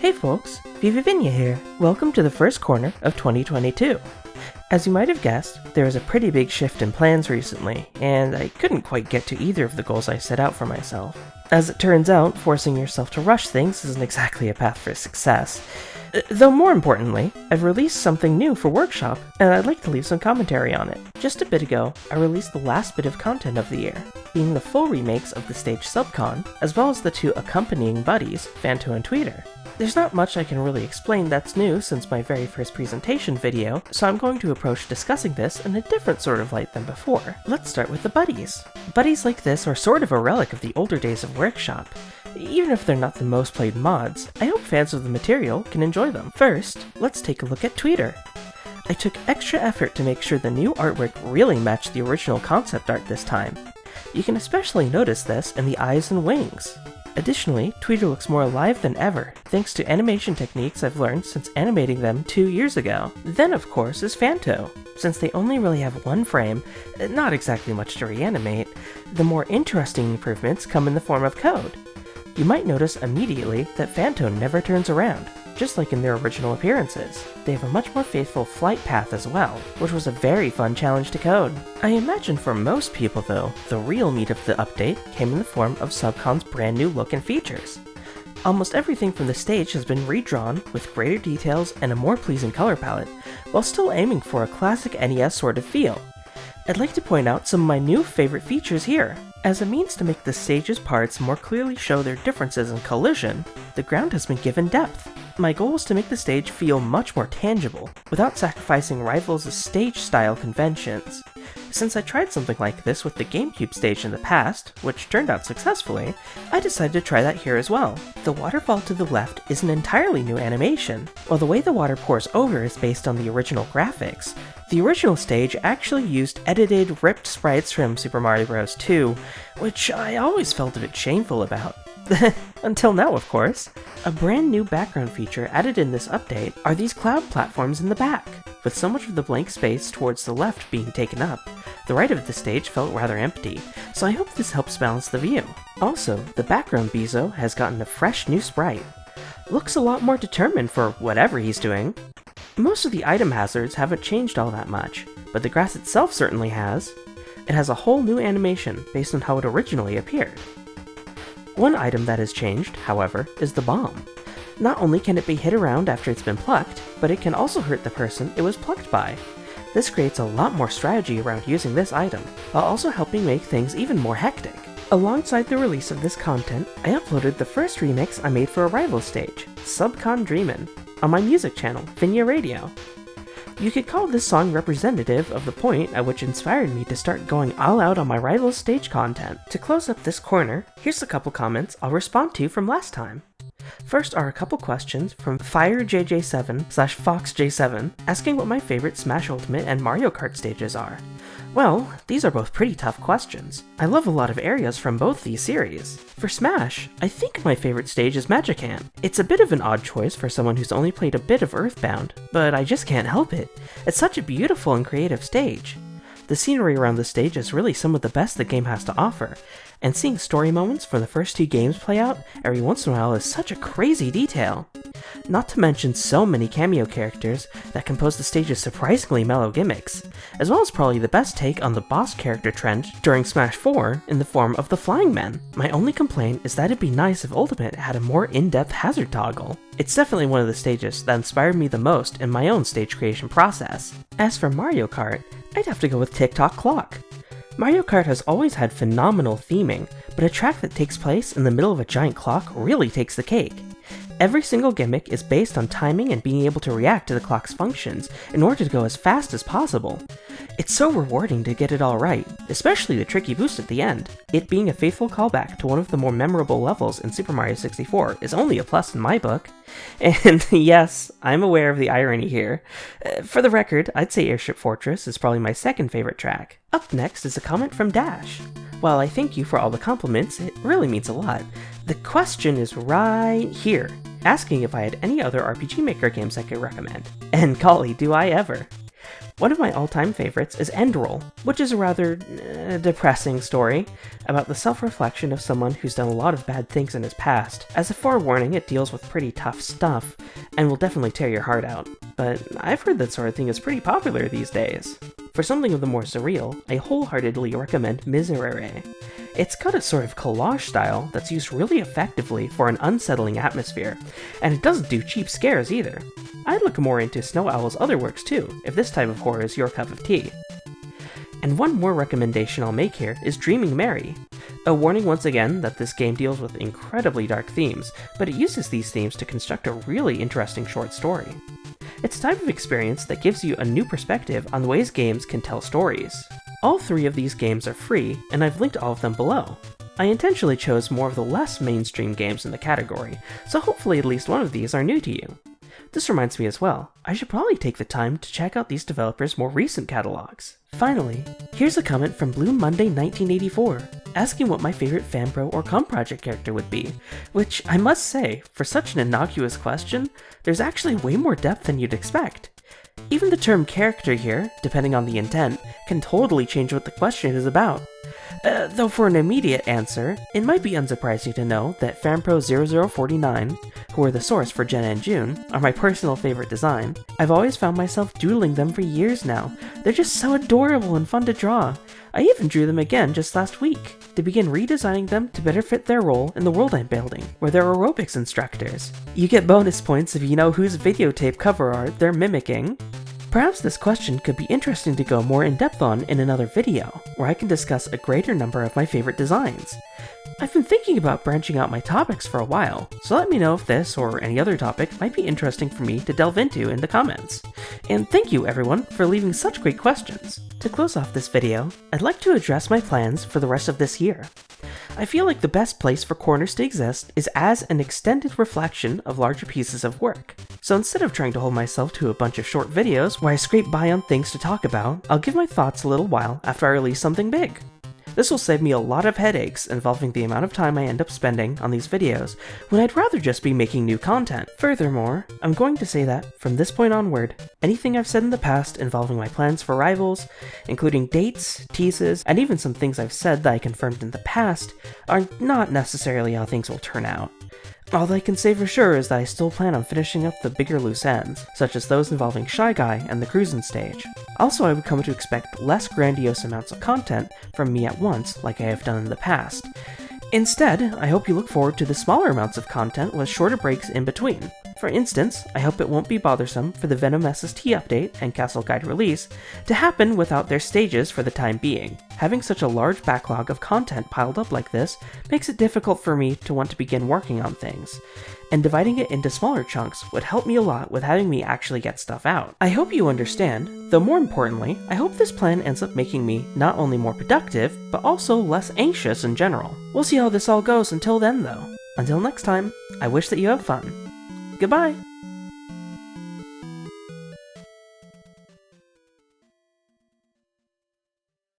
Hey folks, Vinya here. Welcome to the first corner of 2022. As you might have guessed, there was a pretty big shift in plans recently, and I couldn't quite get to either of the goals I set out for myself. As it turns out, forcing yourself to rush things isn't exactly a path for success. Though more importantly, I've released something new for Workshop, and I'd like to leave some commentary on it. Just a bit ago, I released the last bit of content of the year, being the full remakes of the stage Subcon, as well as the two accompanying buddies, Fanto and Tweeter. There's not much I can really explain that's new since my very first presentation video, so I'm going to approach discussing this in a different sort of light than before. Let's start with the buddies. Buddies like this are sort of a relic of the older days of Workshop. Even if they're not the most played mods, I hope fans of the material can enjoy them. First, let's take a look at Tweeter. I took extra effort to make sure the new artwork really matched the original concept art this time. You can especially notice this in the eyes and wings. Additionally, Tweeter looks more alive than ever, thanks to animation techniques I've learned since animating them 2 years ago. Then of course is Fanto. Since they only really have one frame, not exactly much to reanimate, the more interesting improvements come in the form of code. You might notice immediately that Fanto never turns around, just like in their original appearances. They have a much more faithful flight path as well, which was a very fun challenge to code. I imagine for most people though, the real meat of the update came in the form of Subcon's brand new look and features. Almost everything from the stage has been redrawn with greater details and a more pleasing color palette, while still aiming for a classic NES sort of feel. I'd like to point out some of my new favorite features here. As a means to make the stage's parts more clearly show their differences in collision, the ground has been given depth. My goal was to make the stage feel much more tangible, without sacrificing Rivals' stage-style conventions. Since I tried something like this with the GameCube stage in the past, which turned out successfully, I decided to try that here as well. The waterfall to the left is an entirely new animation. While the way the water pours over is based on the original graphics, the original stage actually used edited, ripped sprites from Super Mario Bros. 2, which I always felt a bit shameful about. Until now, of course. A brand new background feature added in this update are these cloud platforms in the back. With so much of the blank space towards the left being taken up, the right of the stage felt rather empty, so I hope this helps balance the view. Also, the background Bezo has gotten a fresh new sprite. Looks a lot more determined for whatever he's doing. Most of the item hazards haven't changed all that much, but the grass itself certainly has. It has a whole new animation based on how it originally appeared. One item that has changed, however, is the bomb. Not only can it be hit around after it's been plucked, but it can also hurt the person it was plucked by. This creates a lot more strategy around using this item, while also helping make things even more hectic. Alongside the release of this content, I uploaded the first remix I made for a rival stage, Subcon Dreamin', on my music channel, Vinya Radio. You could call this song representative of the point at which inspired me to start going all out on my rival's stage content. To close up this corner, here's a couple comments I'll respond to from last time. First are a couple questions from FireJJ7/FoxJ7 asking what my favorite Smash Ultimate and Mario Kart stages are. Well, these are both pretty tough questions. I love a lot of areas from both these series. For Smash, I think my favorite stage is Magican. It's a bit of an odd choice for someone who's only played a bit of Earthbound, but I just can't help it. It's such a beautiful and creative stage. The scenery around the stage is really some of the best the game has to offer, and seeing story moments from the first two games play out every once in a while is such a crazy detail. Not to mention so many cameo characters that compose the stage's surprisingly mellow gimmicks, as well as probably the best take on the boss character trend during Smash 4 in the form of the Flying Men. My only complaint is that it'd be nice if Ultimate had a more in-depth hazard toggle. It's definitely one of the stages that inspired me the most in my own stage creation process. As for Mario Kart, I'd have to go with Tick-Tock Clock. Mario Kart has always had phenomenal theming, but a track that takes place in the middle of a giant clock really takes the cake. Every single gimmick is based on timing and being able to react to the clock's functions in order to go as fast as possible. It's so rewarding to get it all right, especially the tricky boost at the end. It being a faithful callback to one of the more memorable levels in Super Mario 64 is only a plus in my book. And yes, I'm aware of the irony here. For the record, I'd say Airship Fortress is probably my second favorite track. Up next is a comment from Dash. While I thank you for all the compliments, it really means a lot. The question is right here, asking if I had any other RPG Maker games I could recommend. And golly, do I ever. One of my all-time favorites is Endroll, which is a rather depressing story about the self-reflection of someone who's done a lot of bad things in his past. As a forewarning, it deals with pretty tough stuff, and will definitely tear your heart out. But I've heard that sort of thing is pretty popular these days. For something of the more surreal, I wholeheartedly recommend Miserere. It's got a sort of collage style that's used really effectively for an unsettling atmosphere, and it doesn't do cheap scares either. I'd look more into Snow Owl's other works too, if this type of horror is your cup of tea. And one more recommendation I'll make here is Dreaming Mary. A warning once again that this game deals with incredibly dark themes, but it uses these themes to construct a really interesting short story. It's a type of experience that gives you a new perspective on the ways games can tell stories. All 3 of these games are free, and I've linked all of them below. I intentionally chose more of the less mainstream games in the category, so hopefully at least one of these are new to you. This reminds me as well, I should probably take the time to check out these developers' more recent catalogs. Finally, here's a comment from Blue Monday 1984, asking what my favorite FanPro or Com Project character would be, which I must say, for such an innocuous question, there's actually way more depth than you'd expect. Even the term character here, depending on the intent, can totally change what the question is about. Though for an immediate answer, it might be unsurprising to know that FanPro0049, who are the source for Jenna and June, are my personal favorite design. I've always found myself doodling them for years now. They're just so adorable and fun to draw. I even drew them again just last week, to begin redesigning them to better fit their role in the world I'm building, where they're aerobics instructors. You get bonus points if you know whose videotape cover art they're mimicking. Perhaps this question could be interesting to go more in depth on in another video, where I can discuss a greater number of my favorite designs. I've been thinking about branching out my topics for a while, so let me know if this or any other topic might be interesting for me to delve into in the comments. And thank you everyone for leaving such great questions. To close off this video, I'd like to address my plans for the rest of this year. I feel like the best place for corners to exist is as an extended reflection of larger pieces of work. So instead of trying to hold myself to a bunch of short videos where I scrape by on things to talk about, I'll give my thoughts a little while after I release something big. This will save me a lot of headaches involving the amount of time I end up spending on these videos when I'd rather just be making new content. Furthermore, I'm going to say that, from this point onward, anything I've said in the past involving my plans for Rivals, including dates, teases, and even some things I've said that I confirmed in the past, are not necessarily how things will turn out. All I can say for sure is that I still plan on finishing up the bigger loose ends, such as those involving Shy Guy and the cruising stage. Also, I would come to expect less grandiose amounts of content from me at once, like I have done in the past. Instead, I hope you look forward to the smaller amounts of content with shorter breaks in between. For instance, I hope it won't be bothersome for the Venom SST update and Castle Guide release to happen without their stages for the time being. Having such a large backlog of content piled up like this makes it difficult for me to want to begin working on things, and dividing it into smaller chunks would help me a lot with having me actually get stuff out. I hope you understand, though more importantly, I hope this plan ends up making me not only more productive, but also less anxious in general. We'll see how this all goes until then though. Until next time, I wish that you have fun. Goodbye!